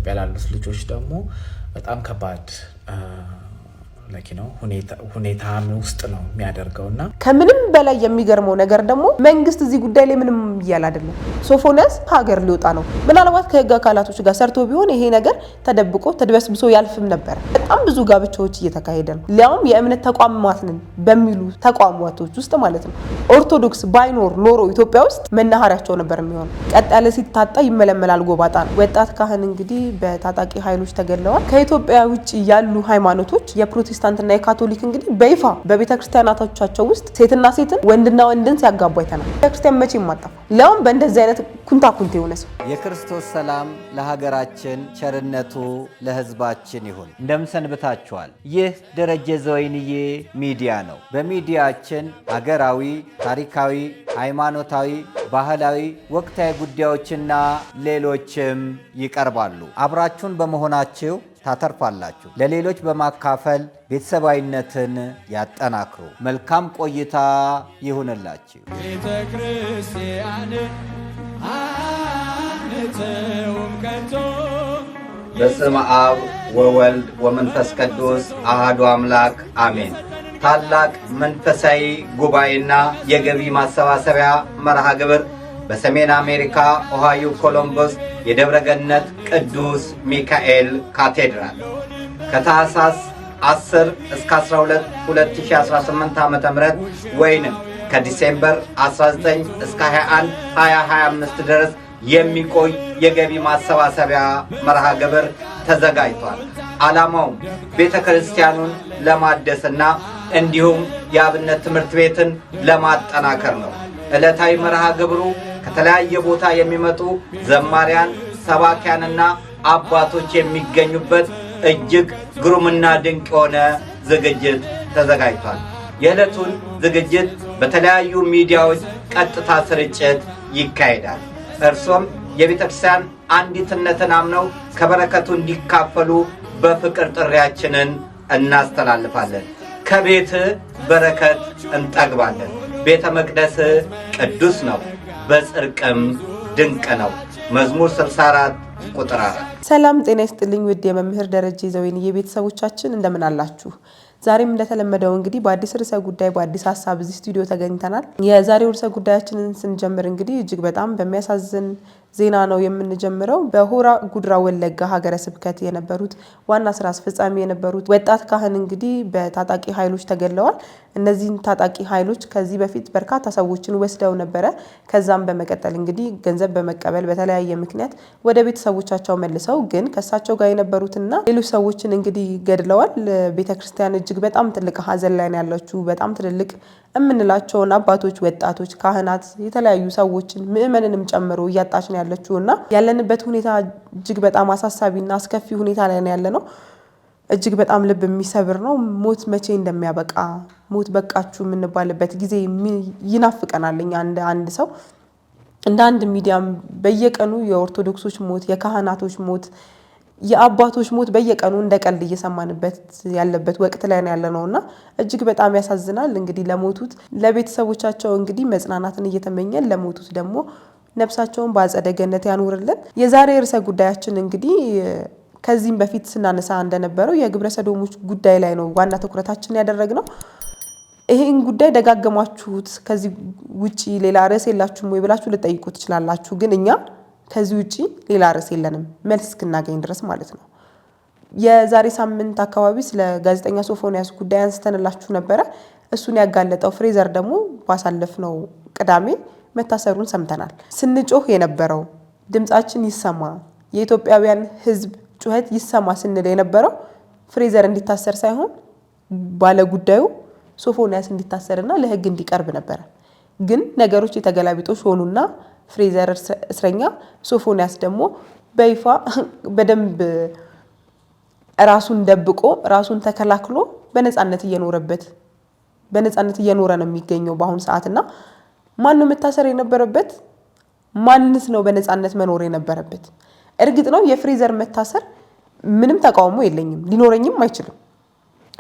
ኢትዮጵያ ላሉት ልጆች ደግሞ በጣም ከባድ ሁኔታ ውስጥ ነው የሚያደርገውና ከምንም በላይ የሚገርመው ነገር ደግሞ መንግስት እዚህ ጉዳይ ላይ ምንም ይያል አይደለም። ሶፎንያስ ሀገር ሊወጣ ነው። ምናልባት ከህግ አካላቶች ጋር ሰርቶ ቢሆን ይሄ ነገር ተደብቆ ተድበስብሶ ያልፍም ነበር። በጣም ብዙ ጋብቻዎች እየተካሄደ ነው። ሊያውም የእምነት ተቋማት ነን በሚሉ ተቋማቶች ውስጥ ማለት ነው። ኦርቶዶክስ ባይኖር ኖሮ ኢትዮጵያ ውስጥ መናኸሪያቸው ነበር የሚሆነው። ቀጥ ያለ ሲታጣ ይመለመላል ጎባጣ ነው። ወጣት ካህን እንግዲህ በታጣቂ ኃይሎች ተገለዋል። ከኢትዮጵያ ውጭ ያሉ ሃይማኖቶች የፕሮቴስታንትና የካቶሊክ እንግዲህ በይፋ በቤተክርስቲያናቶቻቸው ውስጥ ሴትና ሴትን ወንድና ወንድን ሲያጋቡ አይተናል። ቤተክርስቲያን መቼ ማጣፋ ለምን በእንደዚህ አይነት ኩንታኩንቴ ሆነ ሰው። የክርስቶስ ሰላም ለሀገራችን ቸርነቱ ለህዝባችን ይሁን። እንደምሰንብታችኋል። ይህ ደረጀ ዘወይንዬ ሚዲያ ነው። በሚዲያችን ሀገራዊ፣ ታሪካዊ፣ ሃይማኖታዊ፣ ባህላዊ፣ ወቅታዊ ጉዳዮችና ሌሎችም ይቀርባሉ። አብራችሁን በመሆናችሁ ታተርፋላችሁ። ለሌሎች በማካፈል ቤተሰባዊነትን ያጠናክሩ። መልካም ቆይታ ይሁንላችሁ። ቤተ ክርስቲያን አንተውም ከቶ በስመ አብ ወወልድ ወመንፈስ ቅዱስ አሐዱ አምላክ አሜን። ታላቅ መንፈሳዊ ጉባኤና የገቢ ማሰባሰቢያ መርሃ ግብር በሰሜን አሜሪካ ኦሃዮ ኮሎምበስ የደብረ ገነት ቅዱስ ሚካኤል ካቴድራል ከታህሳስ 10 እስከ 12 2018 ዓ.ም ወይንም ከዲሴምበር 19 እስከ 21 2025 ድረስ የሚቆይ የገቢ ማሰባሰቢያ መርሃ ግብር ተዘጋጅቷል። ዓላማውም ቤተ ክርስቲያኑን ለማደስና እንዲሁም የአብነት ትምህርት ቤትን ለማጠናከር ነው። ዕለታዊ መርሃ ግብሩ ከተለያየ ቦታ የሚመጡ ዘማሪያን፣ ሰባኪያንና አባቶች የሚገኙበት እጅግ ግሩምና ድንቅ የሆነ ዝግጅት ተዘጋጅቷል። የዕለቱን ዝግጅት በተለያዩ ሚዲያዎች ቀጥታ ስርጭት ይካሄዳል። እርሶም የቤተክርስቲያን አንዲትነትን አምነው ከበረከቱ እንዲካፈሉ በፍቅር ጥሪያችንን እናስተላልፋለን። ከቤት በረከት እንጠግባለን። ቤተ መቅደስ ቅዱስ ነው፣ በጽርቅም ድንቅ ነው። መዝሙር 64 ቁጥር 4። ሰላም ጤና ይስጥልኝ ውድ የመምህር ደረጀ ዘወይንዬ ቤተሰቦቻችን እንደምን አላችሁ? ዛሬም እንደተለመደው እንግዲህ በአዲስ ርዕሰ ጉዳይ በአዲስ ሐሳብ እዚህ ስቱዲዮ ተገኝተናል። የዛሬው ርዕሰ ጉዳያችንን ስንጀምር እንግዲህ እጅግ በጣም በሚያሳዝን ዜና ነው የምንጀምረው። በሆራ ጉድራ ወለጋ ሀገረ ስብከት የነበሩት ዋና ስራ አስፈጻሚ የነበሩት ወጣት ካህን እንግዲህ በታጣቂ ኃይሎች ተገለዋል። እነዚህን ታጣቂ ኃይሎች ከዚህ በፊት በርካታ ሰዎችን ወስደው ነበረ። ከዛም በመቀጠል እንግዲህ ገንዘብ በመቀበል በተለያየ ምክንያት ወደ ቤተሰቦቻቸው መልሰው ግን ከሳቸው ጋር የነበሩትና ሌሎች ሰዎችን እንግዲህ ገድለዋል። ቤተክርስቲያን እጅግ በጣም ትልቅ ሀዘን ላይ ነው ያለችው። በጣም ትልልቅ እምንላቸውን አባቶች፣ ወጣቶች፣ ካህናት፣ የተለያዩ ሰዎችን ምእመንንም ጨምሮ እያጣች ነው ያለችውና ያለንበት ሁኔታ እጅግ በጣም አሳሳቢና አስከፊ ሁኔታ ላይ ነው ያለነው። እጅግ በጣም ልብ የሚሰብር ነው። ሞት መቼ እንደሚያበቃ ሞት በቃችሁ የምንባልበት ጊዜ ይናፍቀናል። እኛ እንደ አንድ ሰው እንደ አንድ ሚዲያም በየቀኑ የኦርቶዶክሶች ሞት፣ የካህናቶች ሞት፣ የአባቶች ሞት በየቀኑ እንደ ቀልድ እየሰማንበት ያለበት ወቅት ላይ ያለነውና እጅግ በጣም ያሳዝናል። እንግዲህ ለሞቱት ለቤተሰቦቻቸው እንግዲህ መጽናናትን እየተመኘን ለሞቱት ደግሞ ነፍሳቸውን በአጸደ ገነት ያኑርልን። የዛሬ ርዕሰ ጉዳያችን እንግዲህ ከዚህም በፊት ስናነሳ እንደነበረው የግብረ ሰዶሞች ጉዳይ ላይ ነው ዋና ትኩረታችን ያደረግነው። ይሄን ጉዳይ ደጋገማችሁት ከዚህ ውጪ ሌላ ርዕስ የላችሁም ወይ ብላችሁ ልጠይቁ ትችላላችሁ። ግን እኛ ከዚህ ውጪ ሌላ ርዕስ የለንም መልስ እስክናገኝ ድረስ ማለት ነው። የዛሬ ሳምንት አካባቢ ስለ ጋዜጠኛ ሶፎንያስ ጉዳይ አንስተንላችሁ ነበረ። እሱን ያጋለጠው ፍሬዘር ደግሞ ባሳለፍነው ቅዳሜ መታሰሩን ሰምተናል። ስንጮህ የነበረው ድምጻችን ይሰማ፣ የኢትዮጵያውያን ሕዝብ ጩኸት ይሰማ ስንል የነበረው ፍሬዘር እንዲታሰር ሳይሆን ባለ ጉዳዩ ሶፎንያስ እንዲታሰርና ለሕግ እንዲቀርብ ነበረ። ግን ነገሮች የተገላቢጦሽ ሆኑና ፍሬዘር እስረኛ፣ ሶፎንያስ ደግሞ በይፋ በደንብ ራሱን ደብቆ ራሱን ተከላክሎ በነፃነት እየኖረ ነው የሚገኘው በአሁኑ ሰዓትና ማን ነው መታሰር የነበረበት? ማንስ ነው በነፃነት መኖር የነበረበት? እርግጥ ነው የፍሬዘር መታሰር ምንም ተቃውሞ የለኝም፣ ሊኖረኝም አይችልም።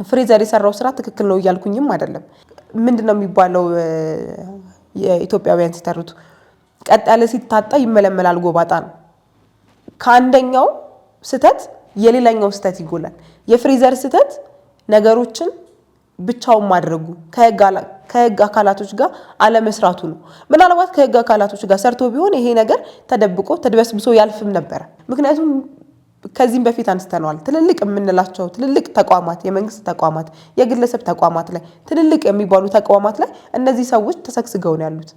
ፍሬዘር የሰራው ስራ ትክክል ነው እያልኩኝም አይደለም። ምንድነው የሚባለው የኢትዮጵያውያን ሲተርቱ ቀጥ ያለ ሲታጣ ይመለመላል ጎባጣ ነው። ከአንደኛው ስተት የሌላኛው ስተት ይጎላል። የፍሬዘር ስተት ነገሮችን ብቻውን ማድረጉ ከህግ አካላቶች ጋር አለመስራቱ ነው። ምናልባት ከህግ አካላቶች ጋር ሰርቶ ቢሆን ይሄ ነገር ተደብቆ ተድበስብሶ ያልፍም ነበር። ምክንያቱም ከዚህም በፊት አንስተናል። ትልልቅ የምንላቸው ትልልቅ ተቋማት፣ የመንግስት ተቋማት፣ የግለሰብ ተቋማት ላይ ትልልቅ የሚባሉ ተቋማት ላይ እነዚህ ሰዎች ተሰግስገው ነው ያሉት።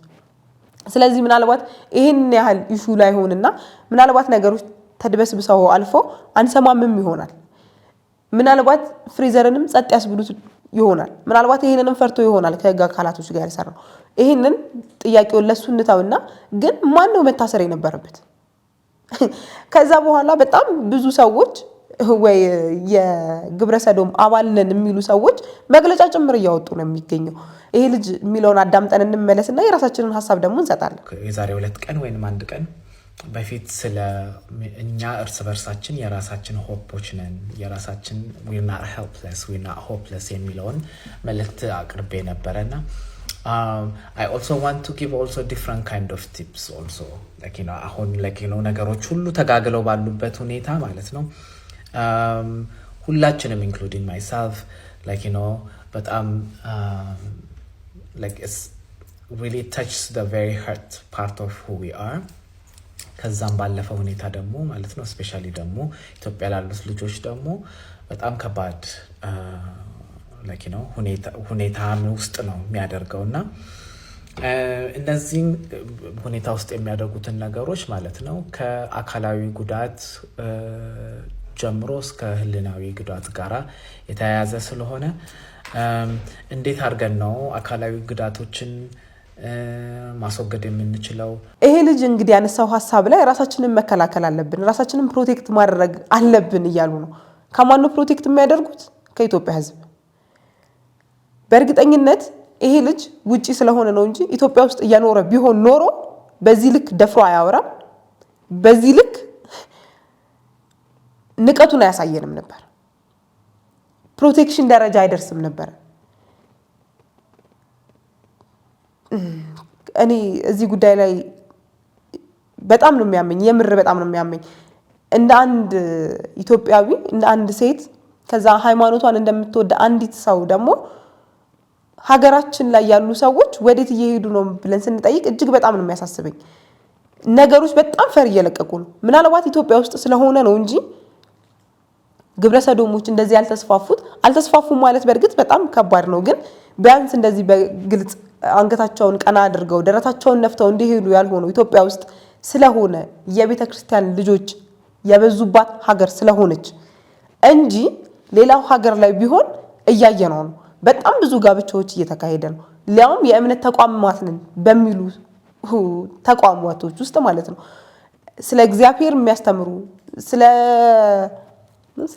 ስለዚህ ምናልባት ይሄን ያህል ኢሹ ላይ ሆነና ምናልባት ነገሮች ተድበስብሰው አልፎ አንሰማምም ይሆናል። ምናልባት ፍሬዘርንም ጸጥ ያስብሉት ይሆናል። ምናልባት ይሄንንም ፈርቶ ይሆናል ከህግ አካላቶች ጋር ያሰራው። ይሄንን ጥያቄውን ለሱ እንታውና ግን ማን ነው መታሰር የነበረበት? ከዛ በኋላ በጣም ብዙ ሰዎች ወይ የግብረ ሰዶም አባል ነን የሚሉ ሰዎች መግለጫ ጭምር እያወጡ ነው የሚገኘው። ይሄ ልጅ የሚለውን አዳምጠን እንመለስና የራሳችንን ሀሳብ ደግሞ እንሰጣለን። የዛሬ 2 ቀን ወይም 1 ቀን በፊት ስለ እኛ እርስ በርሳችን የራሳችን ሆፖች ነን፣ የራሳችን we're not helpless we're not hopeless የሚለውን መልእክት አቅርቤ ነበረና I also want to give also different kind of tips also like you know አሁን like you know ነገሮች ሁሉ ተጋግለው ባሉበት ሁኔታ ማለት ነው ሁላችንም including myself like you know በጣም like it's really touches the very heart part of who we are። ከዛም ባለፈ ሁኔታ ደግሞ ማለት ነው ስፔሻሊ ደግሞ ኢትዮጵያ ላሉት ልጆች ደግሞ በጣም ከባድ like you know ሁኔታ ውስጥ ነው የሚያደርገውና እነዚህ ሁኔታ ውስጥ የሚያደርጉትን ነገሮች ማለት ነው ከአካላዊ ጉዳት ጀምሮ እስከ ህሊናዊ ጉዳት ጋራ የተያያዘ ስለሆነ እንዴት አድርገን ነው አካላዊ ጉዳቶችን ማስወገድ የምንችለው? ይሄ ልጅ እንግዲህ ያነሳው ሐሳብ ላይ ራሳችንን መከላከል አለብን፣ ራሳችንን ፕሮቴክት ማድረግ አለብን እያሉ ነው። ከማን ነው ፕሮቴክት የሚያደርጉት? ከኢትዮጵያ ህዝብ። በእርግጠኝነት ይሄ ልጅ ውጪ ስለሆነ ነው እንጂ ኢትዮጵያ ውስጥ እያኖረ ቢሆን ኖሮ በዚህ ልክ ደፍሮ አያወራም፣ በዚህ ልክ ንቀቱን አያሳየንም ነበር፣ ፕሮቴክሽን ደረጃ አይደርስም ነበር። እኔ እዚህ ጉዳይ ላይ በጣም ነው የሚያመኝ፣ የምር በጣም ነው የሚያመኝ። እንደ አንድ ኢትዮጵያዊ እንደ አንድ ሴት ከዛ ሃይማኖቷን እንደምትወድ አንዲት ሰው ደግሞ ሀገራችን ላይ ያሉ ሰዎች ወዴት እየሄዱ ነው ብለን ስንጠይቅ እጅግ በጣም ነው የሚያሳስበኝ። ነገሮች በጣም ፈር እየለቀቁ ነው። ምናልባት ኢትዮጵያ ውስጥ ስለሆነ ነው እንጂ ግብረ ሰዶሞች እንደዚህ አልተስፋፉም ማለት በእርግጥ በጣም ከባድ ነው። ግን ቢያንስ እንደዚህ በግልጽ አንገታቸውን ቀና አድርገው ደረታቸውን ነፍተው እንዲሄዱ ያልሆነው ኢትዮጵያ ውስጥ ስለሆነ የቤተ ክርስቲያን ልጆች የበዙባት ሀገር ስለሆነች እንጂ ሌላው ሀገር ላይ ቢሆን እያየነው ነው። በጣም ብዙ ጋብቻዎች እየተካሄደ ነው። ሊያውም የእምነት ተቋማት ነን በሚሉ ተቋማቶች ውስጥ ማለት ነው። ስለ እግዚአብሔር የሚያስተምሩ ስለ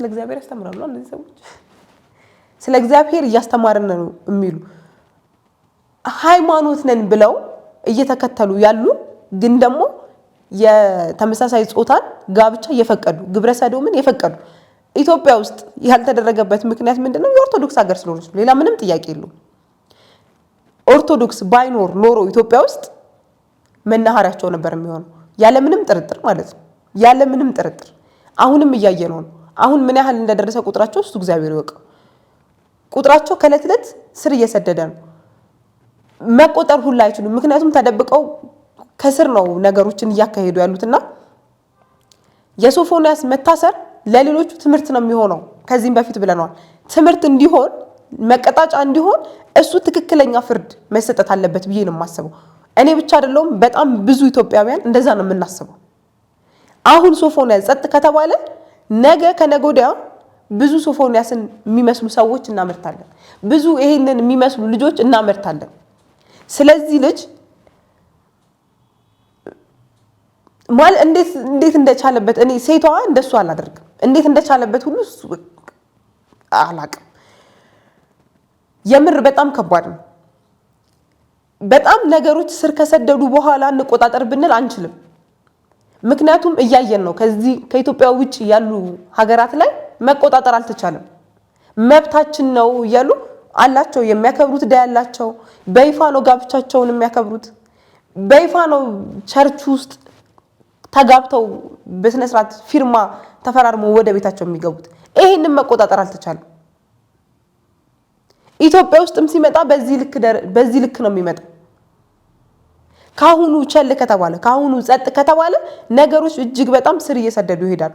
እግዚአብሔር ያስተምራሉ እነዚህ ሰዎች። ስለ እግዚአብሔር እያስተማርን ነው የሚሉ ሃይማኖት ነን ብለው እየተከተሉ ያሉ ግን ደግሞ የተመሳሳይ ጾታን ጋብቻ የፈቀዱ ግብረ ሰዶምን የፈቀዱ ኢትዮጵያ ውስጥ ያልተደረገበት ምክንያት ምንድነው? የኦርቶዶክስ ሀገር ስለሆነች ነው። ሌላ ምንም ጥያቄ የለውም። ኦርቶዶክስ ባይኖር ኖሮ ኢትዮጵያ ውስጥ መናኸሪያቸው ነበር የሚሆነው ያለ ምንም ጥርጥር ማለት ነው። ያለ ምንም ጥርጥር አሁንም እያየነው ነው። አሁን ምን ያህል እንደደረሰ ቁጥራቸው እሱ እግዚአብሔር ይወቀው። ቁጥራቸው ከዕለት ዕለት ስር እየሰደደ ነው። መቆጠር ሁሉ አይችሉም። ምክንያቱም ተደብቀው ከስር ነው ነገሮችን እያካሄዱ ያሉትና የሶፎንያስ መታሰር ለሌሎቹ ትምህርት ነው የሚሆነው። ከዚህም በፊት ብለናል። ትምህርት እንዲሆን መቀጣጫ እንዲሆን እሱ ትክክለኛ ፍርድ መሰጠት አለበት ብዬ ነው የማስበው። እኔ ብቻ አይደለሁም፣ በጣም ብዙ ኢትዮጵያውያን እንደዛ ነው የምናስበው። አሁን ሶፎንያስ ጸጥ ከተባለ ነገ ከነገ ወዲያ ብዙ ሶፎንያስን የሚመስሉ ሰዎች እናመርታለን። ብዙ ይሄንን የሚመስሉ ልጆች እናመርታለን። ስለዚህ ልጅ ማለት እንዴት እንደቻለበት እኔ ሴቷ እንደሱ አላደርግም። እንዴት እንደቻለበት ሁሉ አላቅም። የምር በጣም ከባድ ነው። በጣም ነገሮች ስር ከሰደዱ በኋላ እንቆጣጠር ብንል አንችልም። ምክንያቱም እያየን ነው። ከዚህ ከኢትዮጵያ ውጪ ያሉ ሀገራት ላይ መቆጣጠር አልተቻለም። መብታችን ነው እያሉ አላቸው የሚያከብሩት ዳ ያላቸው በይፋ ነው ጋብቻቸውን የሚያከብሩት። በይፋ ነው ቸርች ውስጥ ተጋብተው በስነ ስርዓት ፊርማ ተፈራርመው ወደ ቤታቸው የሚገቡት። ይሄንን መቆጣጠር አልተቻለም። ኢትዮጵያ ውስጥም ሲመጣ በዚህ ልክ ነው የሚመጣው። ካሁኑ ቸል ከተባለ ካሁኑ ጸጥ ከተባለ ነገሮች እጅግ በጣም ስር እየሰደዱ ይሄዳሉ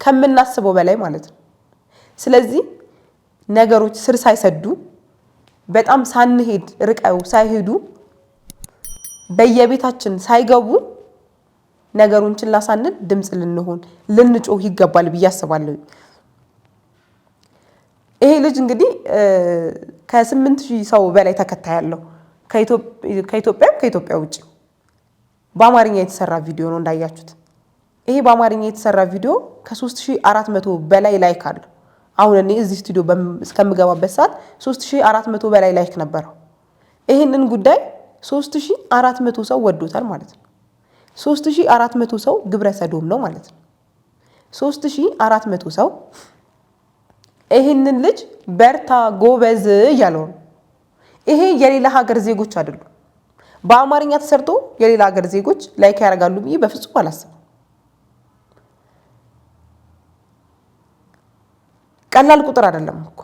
ከምናስበው በላይ ማለት ነው። ስለዚህ ነገሮች ስር ሳይሰዱ በጣም ሳንሄድ ርቀው ሳይሄዱ በየቤታችን ሳይገቡ ነገሩን ችላ ሳንል ድምጽ ልንጮህ ይገባል ብዬ አስባለሁ። ይሄ ልጅ እንግዲህ ከ8000 ሰው በላይ ተከታይ ያለው ከኢትዮጵያ ውጪ በአማርኛ የተሰራ ቪዲዮ ነው እንዳያችሁት። ይሄ በአማርኛ የተሰራ ቪዲዮ ከ3400 በላይ ላይክ አለው። አሁን እኔ እዚህ ስቱዲዮ እስከምገባበት ሰዓት 3400 በላይ ላይክ ነበረው። ይሄንን ጉዳይ 3400 ሰው ወዶታል ማለት ነው። 3400 ሰው ግብረ ሰዶም ነው ማለት ነው። 3400 ሰው ይሄንን ልጅ በርታ ጎበዝ እያለው ነው። ይሄ የሌላ ሀገር ዜጎች አይደሉም። በአማርኛ ተሰርቶ የሌላ ሀገር ዜጎች ላይክ ያደርጋሉ ብዬ በፍጹም አላስብም። ቀላል ቁጥር አይደለም እኮ።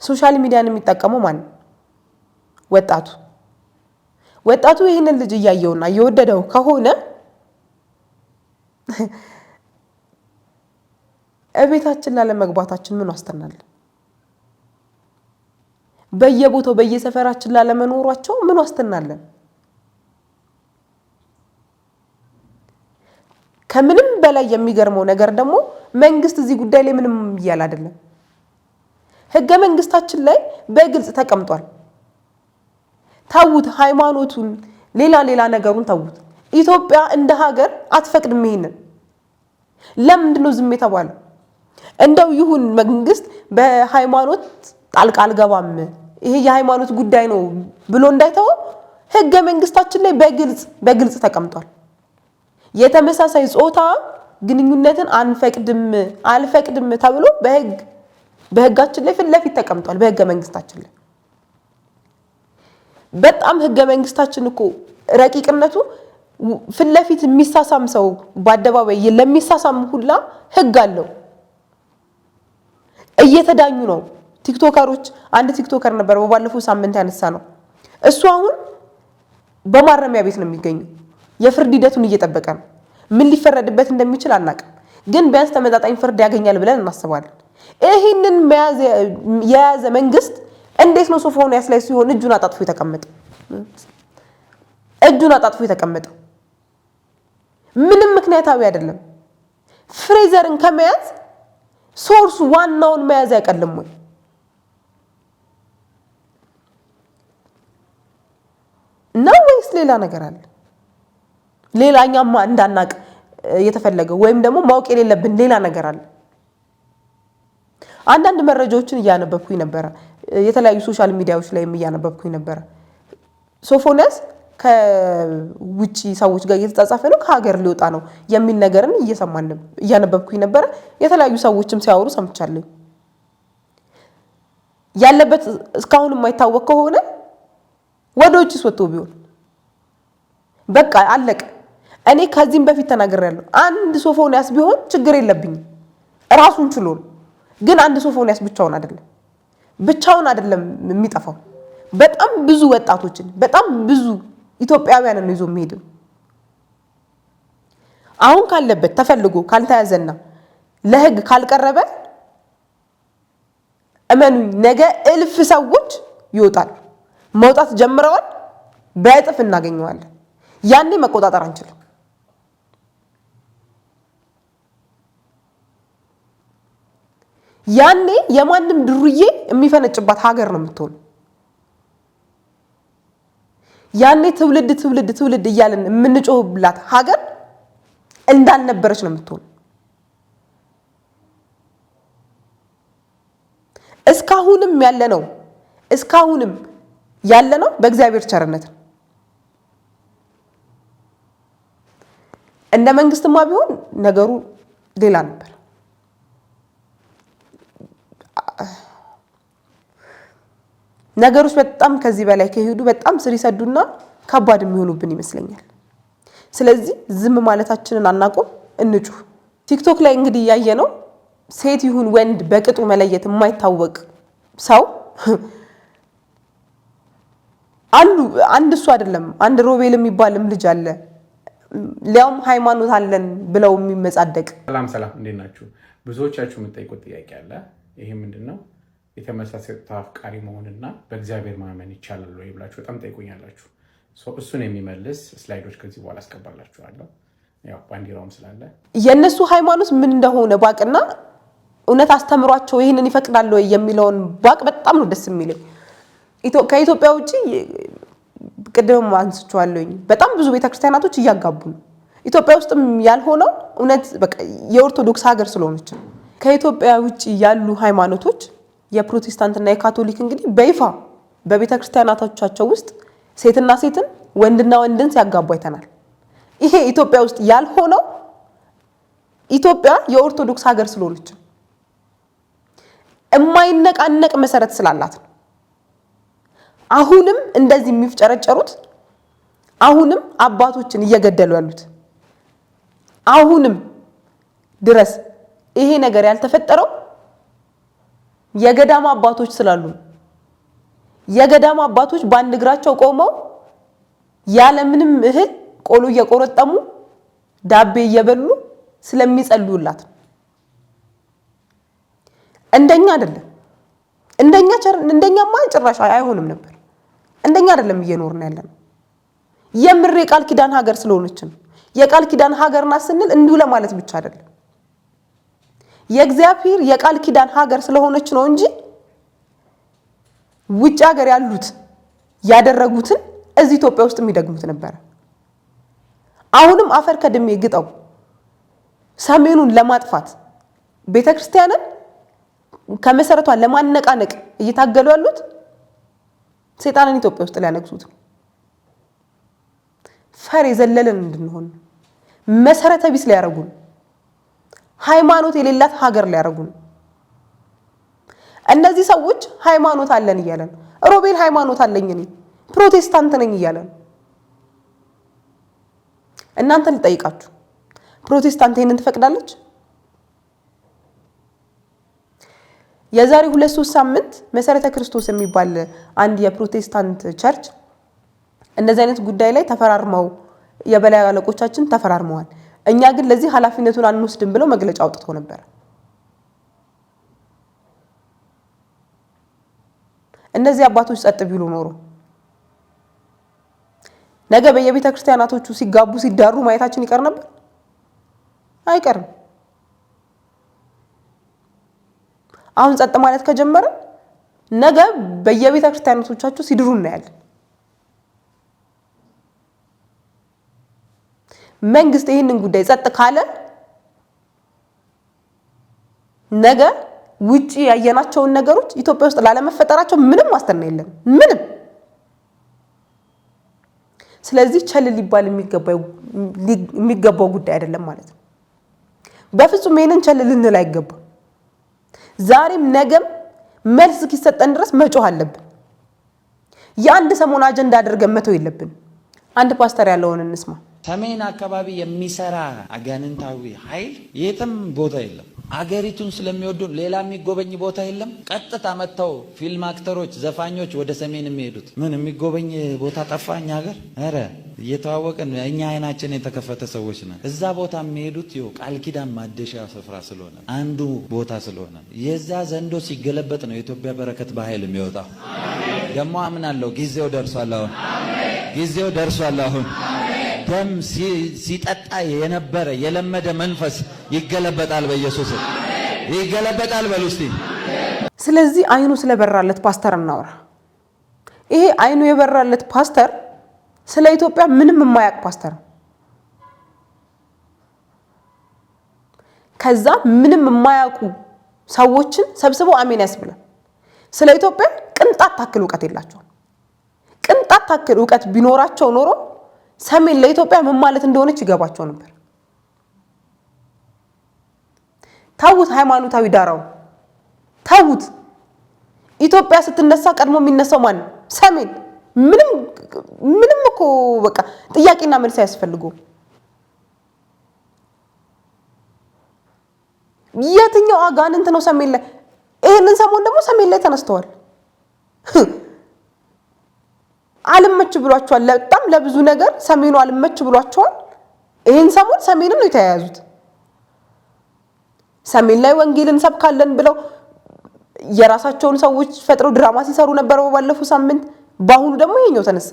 ሶሻል ሚዲያን የሚጠቀመው ማን? ወጣቱ ይሄንን ልጅ እያየውና እየወደደው ከሆነ እቤታችን ላለመግባታችን ምን ዋስትናል? በየቦታው በየሰፈራችን ላለመኖራቸው ምን ዋስትናል? ከምንም በላይ የሚገርመው ነገር ደግሞ መንግስት እዚህ ጉዳይ ላይ ምንም ይያል አይደለም። ህገ መንግስታችን ላይ በግልጽ ተቀምጧል። ታውት ሃይማኖቱን ሌላ ነገሩን ታውት። ኢትዮጵያ እንደ ሀገር አትፈቅድም ይሄንን። ለምንድን ነው ዝም የተባለው? እንደው ይሁን መንግስት በሃይማኖት ጣልቃ አልገባም ይሄ የሃይማኖት ጉዳይ ነው ብሎ እንዳይተው ህገ መንግስታችን ላይ በግልጽ ተቀምጧል። የተመሳሳይ ጾታ ግንኙነትን አልፈቅድም ተብሎ በህጋችን ላይ ፊት ለፊት ተቀምጧል። በህገ መንግስታችን ላይ በጣም ህገ መንግስታችን እኮ ረቂቅነቱ ፊት ለፊት የሚሳሳም ሰው በአደባባይ ለሚሳሳም ሁላ ህግ አለው። እየተዳኙ ነው ቲክቶከሮች። አንድ ቲክቶከር ነበር በባለፈው ሳምንት ያነሳ ነው። እሱ አሁን በማረሚያ ቤት ነው የሚገኘው። የፍርድ ሂደቱን እየጠበቀ ነው። ምን ሊፈረድበት እንደሚችል አናውቅም፣ ግን ቢያንስ ተመጣጣኝ ፍርድ ያገኛል ብለን እናስባለን። ይሄንን የያዘ መንግስት እንዴት ነው ሶፎንያስ ላይ ሲሆን እጁን አጣጥፎ የተቀመጠው? ምንም ምክንያታዊ አይደለም። ፍሬዘርን ከመያዝ ሶርሱ ዋናውን መያዝ አይቀልም ወይ? ነው ወይስ ሌላ ነገር አለ? ሌላኛማ እንዳናቅ የተፈለገው ወይም ደግሞ ማወቅ የሌለብን ሌላ ነገር አለ። አንዳንድ መረጃዎችን እያነበብኩኝ ነበር፣ የተለያዩ ሶሻል ሚዲያዎች ላይም እያነበብኩኝ ነበር። ሶፎንያስ ከውጪ ሰዎች ጋር እየተጻጻፈ ነው፣ ከሀገር ሊወጣ ነው የሚል ነገርን እያነበብኩኝ ነበር። የተለያዩ ሰዎችም ሲያወሩ ሰምቻለሁ። ያለበት እስካሁን የማይታወቅ ከሆነ ወደ ውጪ ወጥቶ ቢሆን በቃ አለቀ። እኔ ከዚህም በፊት ተናግሬያለሁ። አንድ ሶፎንያስ ቢሆን ችግር የለብኝም፣ ራሱን ችሎ ነው። ግን አንድ ሶፎንያስ ብቻውን አይደለም የሚጠፋው። በጣም ብዙ ወጣቶችን በጣም ብዙ ኢትዮጵያውያንን ነው ይዞ የሚሄደው። አሁን ካለበት ተፈልጎ ካልተያዘና ለህግ ካልቀረበ እመኑኝ ነገ እልፍ ሰዎች ይወጣሉ። መውጣት ጀምረዋል። በእጥፍ እናገኘዋለን። ያኔ መቆጣጠር አንችልም። ያኔ የማንም ድሩዬ የሚፈነጭባት ሀገር ነው የምትሆነው። ያኔ ትውልድ እያለን የምንጮህላት ሀገር እንዳልነበረች ነው የምትሆነው። እስካሁንም ያለነው በእግዚአብሔር ቸርነት ነው። እንደ መንግስትማ ቢሆን ነገሩ ሌላ ነበር። ነገሮች በጣም ከዚህ በላይ ከሄዱ በጣም ስር ይሰዱና ከባድ የሚሆኑብን ይመስለኛል። ስለዚህ ዝም ማለታችንን አናቆም እንጩህ ቲክቶክ ላይ እንግዲህ ያየነው ሴት ይሁን ወንድ በቅጡ መለየት የማይታወቅ ሰው አንድ እሱ አይደለም አንድ ሮቤል የሚባልም ልጅ አለ ሊያውም ሃይማኖት አለን ብለው የሚመጻደቅ ሰላም እንዴት ናችሁ ብዙዎቻችሁ የምትጠይቁት ጥያቄ አለ ይሄ ምንድነው የተመሳሳይ ተፋቃሪ መሆንና በእግዚአብሔር ማመን ይቻላል ወይ ብላችሁ በጣም ጠይቁኛላችሁ እሱን የሚመልስ ስላይዶች ከዚህ በኋላ አስቀባላችኋለሁ ያው ባንዲራውም ስላለ የነሱ ሃይማኖት ምን እንደሆነ ባቅና እውነት አስተምሯቸው ይሄንን ይፈቅዳል ወይ የሚለውን ባቅ በጣም ነው ደስ የሚለኝ ከኢትዮጵያ ውጪ ቅድም አንስቻለሁኝ በጣም ብዙ ቤተክርስቲያናቶች እያጋቡ ነው ኢትዮጵያ ውስጥም ያልሆነው እውነት በቃ የኦርቶዶክስ ሀገር ስለሆነች ከኢትዮጵያ ውጪ ያሉ ሃይማኖቶች የፕሮቴስታንትና የካቶሊክ እንግዲህ በይፋ በቤተክርስቲያናቶቻቸው ውስጥ ሴትና ሴትን ወንድና ወንድን ሲያጋቡ አይተናል ይሄ ኢትዮጵያ ውስጥ ያልሆነው ኢትዮጵያ የኦርቶዶክስ ሀገር ስለሆነች የማይነቃነቅ መሰረት ስላላት አሁንም እንደዚህ የሚፍጨረጨሩት አሁንም አባቶችን እየገደሉ ያሉት አሁንም ድረስ ይሄ ነገር ያልተፈጠረው የገዳማ አባቶች ስላሉ የገዳማ አባቶች በአንድ እግራቸው ቆመው ያለ ምንም እህል ቆሎ እየቆረጠሙ ዳቤ እየበሉ ስለሚጸልዩላት እንደኛ አይደለም እንደኛማ ጭራሽ አይሆንም ነበር እንደኛ አይደለም እየኖርን ያለነው የምር የቃል ኪዳን ሀገር ስለሆነች ነው የቃል ኪዳን ሀገርና ስንል እንዲሁ ለማለት ብቻ አይደለም የእግዚአብሔር የቃል ኪዳን ሀገር ስለሆነች ነው እንጂ ውጭ ሀገር ያሉት ያደረጉትን እዚህ ኢትዮጵያ ውስጥ የሚደግሙት ነበር አሁንም አፈር ከድሜ ግጠው ሰሜኑን ለማጥፋት ቤተክርስቲያንን ከመሰረቷ ለማነቃነቅ እየታገሉ ያሉት ሰይጣንን ኢትዮጵያ ውስጥ ሊያነግሱት ፈር የዘለለን እንድንሆን መሰረተ ቢስ ሊያረጉን ሃይማኖት የሌላት ሀገር ሊያረጉን እነዚህ ሰዎች ሃይማኖት አለን ይያለን ሮቤል ሃይማኖት አለኝ እኔ ፕሮቴስታንት ነኝ ይያለን እናንተ ልጠይቃችሁ ፕሮቴስታንት ይሄንን ትፈቅዳለች የዛሬ 2-3 ሳምንት መሰረተ ክርስቶስ የሚባል አንድ የፕሮቴስታንት ቸርች እንደዚህ አይነት ጉዳይ ላይ ተፈራርመው የበላይ አለቆቻችን ተፈራርመዋል እኛ ግን ለዚህ ኃላፊነቱን አንወስድም ብለው መግለጫ አውጥተው ነበር እነዚህ አባቶች ጸጥ ቢሉ ኖሮ ነገ በየቤተ ክርስቲያናቶቹ ሲጋቡ ሲዳሩ ማየታችን ይቀር ነበር አይቀርም አሁን ጸጥ ማለት ከጀመረ ነገ በየቤተ ክርስቲያናቶቻቸው ሲድሩ እናያለን መንግስት ይሄንን ጉዳይ ጸጥ ካለ ነገ ውጪ ያየናቸውን ነገሮች ኢትዮጵያ ውስጥ ላለመፈጠራቸው ምንም ዋስትና የለም ምንም ስለዚህ ቸል ሊባል የሚገባው ጉዳይ አይደለም ማለት ነው በፍጹም ይሄንን ቸል ልንል አይገባም ዛሬም ነገም መልስ እስኪሰጠን ድረስ መጮህ አለብን የአንድ ሰሞን አጀንዳ አድርገን መተው የለብን አንድ ፓስተር ያለውን እንስማ ሰሜን አካባቢ የሚሰራ አጋንንታዊ ኃይል የትም ቦታ የለም አገሪቱን ስለሚወዱ ሌላ የሚጎበኝ ቦታ የለም ቀጥታ መተው ፊልም አክተሮች ዘፋኞች ወደ ሰሜን የሚሄዱት ምን የሚጎበኝ ቦታ ጠፋኝ ሀገር አረ እየተዋወቀን እኛ አይናችን የተከፈተ ሰዎች ነን እዛ ቦታ የሚሄዱት ይው ቃል ኪዳን ማደሻ ስፍራ ስለሆነ አንዱ ቦታ ስለሆነ የዛ ዘንዶ ሲገለበጥ ነው የኢትዮጵያ በረከት በኃይል የሚወጣው ደሞ አምናለሁ ጊዜው ደርሷል አሁን ጊዜው ደርሷል አሁን ደም ሲጠጣ የነበረ የለመደ መንፈስ ይገለበጣል በኢየሱስ ይገለበጣል በሉስቲ ስለዚህ አይኑ ስለበራለት ፓስተር እናወራ ይሄ አይኑ የበራለት ፓስተር ስለ ኢትዮጵያ ምንም የማያውቅ ፓስተር ከዛ ምንም የማያውቁ ሰዎችን ሰብስቦ አሜን ያስብላል ስለ ኢትዮጵያ ቅንጣት ታክል ዕውቀት የላቸው ቅንጣት ታክል ዕውቀት ቢኖራቸው ኖሮ ሰሜን ለኢትዮጵያ ምን ማለት እንደሆነች ይገባቸው ነበር ታውት ሃይማኖታዊ ዳራው ታውት ኢትዮጵያ ስትነሳ ቀድሞ የሚነሳው ማን ሰሜን ምንም እኮ በቃ ጥያቄና መልስ ያስፈልገው የትኛው አጋንንት ነው ሰሜን ላይ? ይሄንን ሰሞን ደግሞ ሰሜን ላይ ተነስተዋል። አልመች ብሏቸዋል። በጣም ለብዙ ነገር ሰሜኑ አልመች ብሏቸዋል። ይሄን ሰሞን ሰሜንን ነው የተያያዙት። ሰሜን ላይ ወንጌልን ሰብካለን ብለው የራሳቸውን ሰዎች ፈጥረው ድራማ ሲሰሩ ነበር ባለፈው ሳምንት። በአሁኑ ደግሞ ይሄኛው ተነሳ።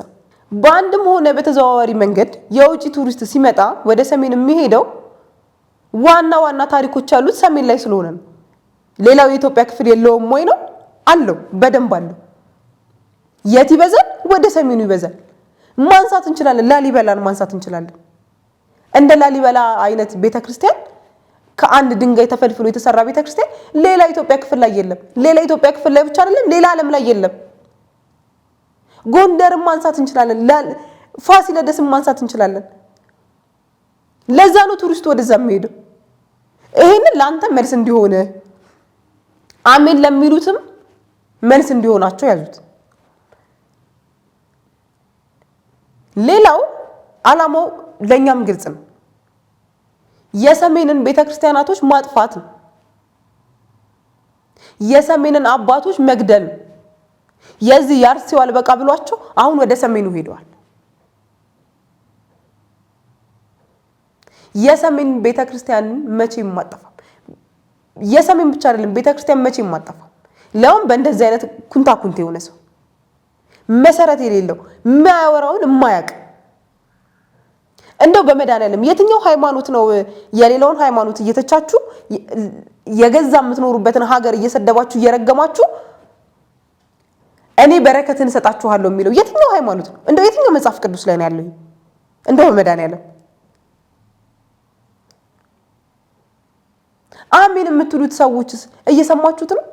በአንድም ሆነ በተዘዋዋሪ መንገድ የውጭ ቱሪስት ሲመጣ ወደ ሰሜን የሚሄደው ዋና ዋና ታሪኮች ያሉት ሰሜን ላይ ስለሆነ ነው። ሌላው የኢትዮጵያ ክፍል የለውም ወይ ነው? አለው፣ በደንብ አለው። የት ይበዛል? ወደ ሰሜኑ ይበዛል። ማንሳት እንችላለን፣ ላሊበላን ማንሳት እንችላለን። እንደ ላሊበላ አይነት ቤተክርስቲያን ከአንድ ድንጋይ ተፈልፍሎ የተሰራ ቤተክርስቲያን ሌላ ኢትዮጵያ ክፍል ላይ የለም። ሌላ ኢትዮጵያ ክፍል ላይ ብቻ አይደለም፣ ሌላ ዓለም ላይ የለም። ጎንደርን ማንሳት እንችላለን፣ ፋሲለደስን ማንሳት እንችላለን። ለዛ ነው ቱሪስቱ ወደዛ የሚሄደው። ይሄንን ለአንተ መልስ እንዲሆነ አሜን ለሚሉትም መልስ እንዲሆናቸው ያዙት። ሌላው ዓላማው ለኛም ግልጽ ነው። የሰሜንን ቤተክርስቲያናቶች ማጥፋት ነው። የሰሜንን አባቶች መግደል ነው። የዚህ ያርሲው አልበቃ ብሏቸው አሁን ወደ ሰሜኑ ሄደዋል። የሰሜን ቤተክርስቲያንን መቼም ማጠፋም የሰሜን ብቻ አይደለም ቤተክርስቲያን መቼም ማጠፋም። ለምን በእንደዚህ አይነት ኩንታኩንቴ የሆነ ሰው መሰረት የሌለው የማያወራውን የማያውቅ እንደው በመድኃኒዓለም የትኛው ሃይማኖት ነው የሌላውን ሃይማኖት እየተቻችሁ የገዛ የምትኖሩበትን ሀገር እየሰደባችሁ እየረገማችሁ እኔ በረከትን ሰጣችኋለሁ የሚለው የትኛው ሃይማኖት ነው? እንደው የትኛው መጽሐፍ ቅዱስ ላይ ነው ያለው? እንደው በመድኃኒዓለም አሜን የምትሉት ሰዎችስ እየሰማችሁት ነው?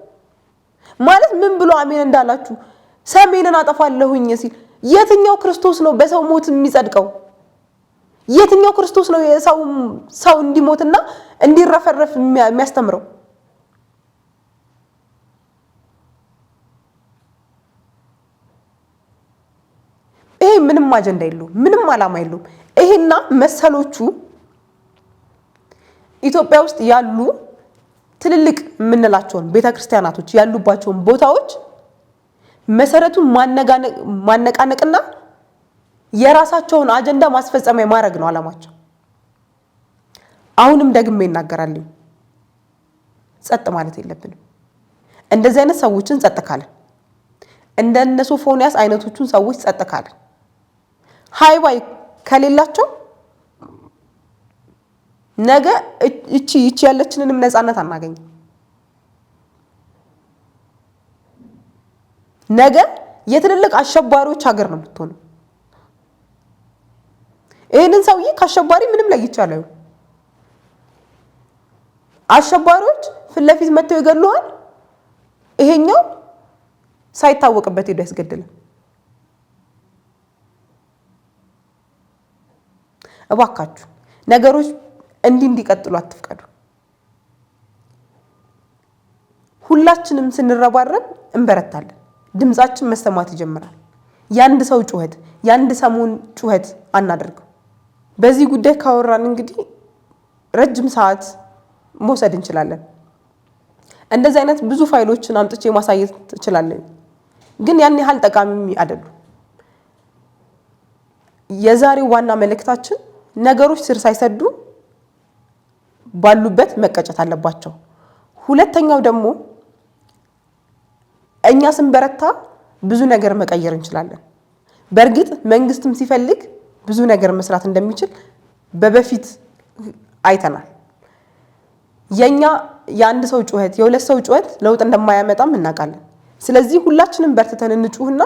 ማለት ምን ብሎ አሜን እንዳላችሁ ሰሜንን አጠፋለሁኝ ሲል የትኛው ክርስቶስ ነው በሰው ሞት የሚጸድቀው? የትኛው ክርስቶስ ነው ሰው እንዲሞትና እንዲረፈረፍ የሚያስተምረው? ይሄ ምንም አጀንዳ የለውም፣ ምንም ዓላማ የለውም። ይሄና መሰሎቹ ኢትዮጵያ ውስጥ ያሉ ትልልቅ የምንላቸውን ቤተክርስቲያናቶች ያሉባቸውን ቦታዎች መሰረቱን ማነቃነቅና የራሳቸውን አጀንዳ ማስፈጸሚያ ማድረግ ነው ዓላማቸው። አሁንም ደግሜ እናገራለሁ፣ ጸጥ ማለት የለብንም። እንደዚህ አይነት ሰዎችን ጸጥ ካለን፣ እንደነ ሶፎንያስ አይነቶቹን ሰዎች ጸጥ ካለን፣ ሃይባይ ከሌላቸው ነገ እቺ ያለችንንም ነፃነት አናገኝም። ነገ የትልልቅ አሸባሪዎች ሀገር ነው የምትሆነው። ይሄንን ሰውዬ ከአሸባሪ ምንም ለይቻለው። አሸባሪዎች ፊት ለፊት መጥተው ይገሉሃል፣ ይሄኛው ሳይታወቅበት ሄዶ ያስገድላል። እባካችሁ ነገሮች እንዲቀጥሉ አትፍቀዱ። ሁላችንም ስንረባረብ እንበረታለን። ድምጻችን መሰማት ይጀምራል። ያንድ ሰው ጩኸት፣ ያንድ ሰሞን ጩኸት አናደርገው። በዚህ ጉዳይ ካወራን እንግዲህ ረጅም ሰዓት መውሰድ እንችላለን። እንደዚህ አይነት ብዙ ፋይሎችን አምጥቼ ማሳየት እችላለሁ፣ ግን ያን ያህል ጠቃሚ አይደሉም። የዛሬው ዋና መልእክታችን ነገሮች ስር ሳይሰዱ ባሉበት መቀጨት አለባቸው። ሁለተኛው ደግሞ እኛ ስንበረታ ብዙ ነገር መቀየር እንችላለን። በእርግጥ መንግስትም ሲፈልግ ብዙ ነገር መስራት እንደሚችል በበፊት አይተናል። የአንድ ሰው ጩኸት፣ የሁለት ሰው ጩኸት ለውጥ እንደማያመጣም እናውቃለን። ስለዚህ ሁላችንም በርትተን እንጩህና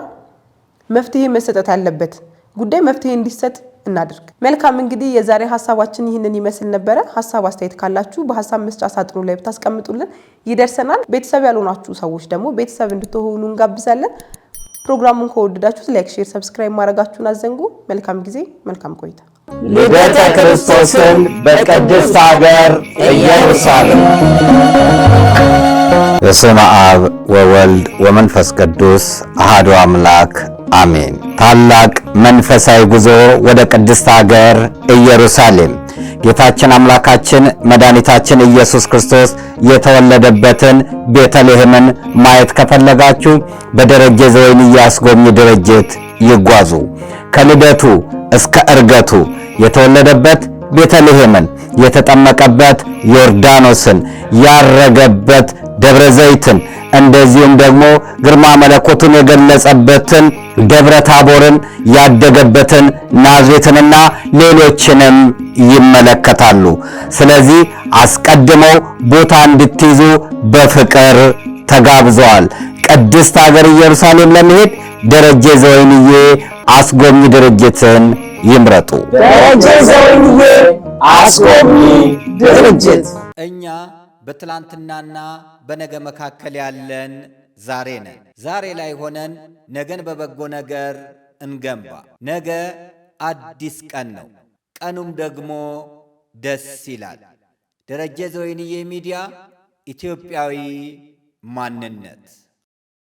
መፍትሄ መሰጠት ያለበት ጉዳይ መፍትሄ እንዲሰጥ እናድርግ። መልካም እንግዲህ የዛሬ ሐሳባችን ይህንን ይመስል ነበረ። ሐሳብ አስተያየት ካላችሁ በሐሳብ መስጫ ሳጥኑ ላይ ብታስቀምጡልን ይደርሰናል። ቤተሰብ ያልሆናችሁ ሰዎች ደግሞ ቤተሰብ እንድትሆኑ እንጋብዛለን። ፕሮግራሙን ከወደዳችሁት ላይክ፣ ሼር፣ ሰብስክራይብ ማድረጋችሁን አዘንጉ። መልካም ጊዜ፣ መልካም ቆይታ። ልደተ ክርስቶስን በቅድስት ሀገር ኢየሩሳሌም። በስመ አብ ወወልድ ወመንፈስ ቅዱስ አሐዱ አምላክ አሜን። ታላቅ መንፈሳዊ ጉዞ ወደ ቅድስት ሀገር ኢየሩሳሌም ጌታችን አምላካችን መድኃኒታችን ኢየሱስ ክርስቶስ የተወለደበትን ቤተልሔምን ማየት ከፈለጋችሁ በደረጀ ዘወይንዬ አስጎብኚ ድርጅት ይጓዙ። ከልደቱ እስከ ዕርገቱ የተወለደበት ቤተልሔምን፣ የተጠመቀበት ዮርዳኖስን፣ ያረገበት ደብረ ዘይትን፣ እንደዚሁም ደግሞ ግርማ መለኮቱን የገለጸበትን ደብረ ታቦርን፣ ያደገበትን ናዝሬትንና ሌሎችንም ይመለከታሉ። ስለዚህ አስቀድመው ቦታ እንድትይዙ በፍቅር ተጋብዘዋል። ቅድስት ሀገር ኢየሩሳሌም ለመሄድ ደረጀ ዘወይንዬ አስጎብኚ ድርጅትን ይምረጡ። ደረጀ ዘወይንዬ አስጎብኚ ድርጅት። እኛ በትላንትናና በነገ መካከል ያለን ዛሬ ነን። ዛሬ ላይ ሆነን ነገን በበጎ ነገር እንገንባ። ነገ አዲስ ቀን ነው፣ ቀኑም ደግሞ ደስ ይላል። ደረጀ ዘወይንዬ ሚዲያ፣ ኢትዮጵያዊ ማንነት።